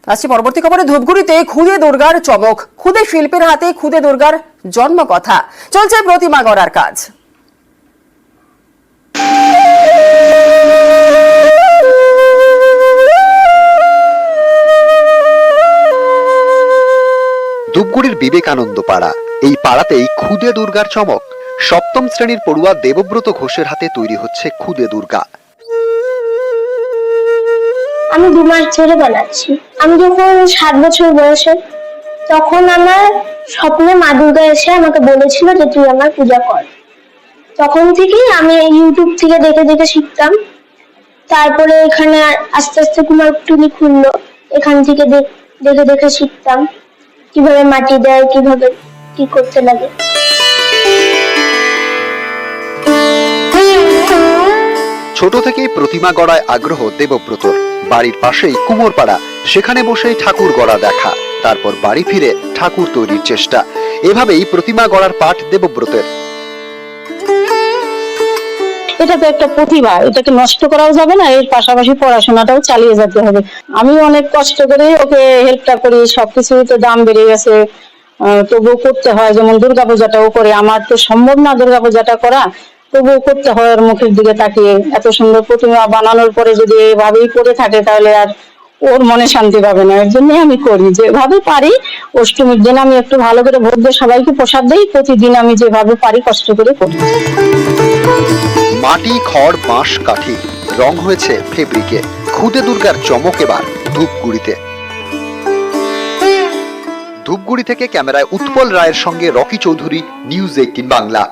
আসছি পরবর্তী খবরে। ধূপগুড়িতে খুদে দুর্গার চমক, খুদে শিল্পীর হাতে খুদে দুর্গার জন্মকথা। চলছে প্রতিমা গড়ার কাজ। ধূপগুড়ির বিবেকানন্দ পাড়া, এই পাড়াতেই খুদে দুর্গার চমক। সপ্তম শ্রেণীর পড়ুয়া দেবব্রত ঘোষের হাতে তৈরি হচ্ছে খুদে দুর্গা। আমি 2 মাস ধরে বানাচ্ছি। আমি যখন 7 বছর বয়সে, তখন আমার স্বপ্নে মা দুর্গা এসে আমাকে বলেছিল যে তুই আমার পূজা কর। তখন থেকেই আমি ইউটিউব থেকে দেখে দেখে শিখতাম। তারপরে এখানে আস্তে আস্তে কুমারটুলি খুললো, এখান থেকে দেখে দেখে শিখতাম কিভাবে মাটি দেয়, কিভাবে কি করতে লাগে। ছোট থেকেই প্রতিমা গড়ায় আগ্রহ দেবব্রতর। বাড়ির পাশেই কুমোরপাড়া, সেখানে বসেই ঠাকুর গড়া দেখা, তারপর বাড়ি ফিরে ঠাকুর তৈরির চেষ্টা। এভাবেই প্রতিমা গড়ার পাঠ দেবব্রতের। এটা তো একটা প্রতিভা, এটাকে নষ্ট করাও যাবে না, এর পাশাপাশি পড়াশোনাটাও চালিয়ে যেতে হবে। আমি অনেক কষ্ট করে ওকে হেল্পটা করি, সবকিছুই তো দাম বেড়ে গেছে, তবুও করতে হয়। যেমন দুর্গাপূজাটাও করে, আমার তো সম্ভব না দুর্গাপূজাটা করা, তবুও করতে হয় ওর মুখের দিকে তাকিয়ে। এত সুন্দর প্রতিমা বানানোর পরে যদি এভাবেই পড়ে থাকে তাহলে আর ওর মনে শান্তি পাবে না। এর জন্য আমি করি, যেভাবে পারি। অষ্টমীর দিন আমি একটু ভালো করে ভোগ দিয়ে সবাইকে প্রসাদ দিই। প্রতিদিন আমি যেভাবে পারি কষ্ট করে করি। মাটি, খড়, বাঁশ, কাঠি, রং হয়েছে ফেব্রিকে। খুদে দুর্গার চমক এবার ধূপগুড়িতে। ধূপগুড়ি থেকে ক্যামেরায় উৎপল রায়ের সঙ্গে রকি চৌধুরী, নিউজ 18 বাংলা।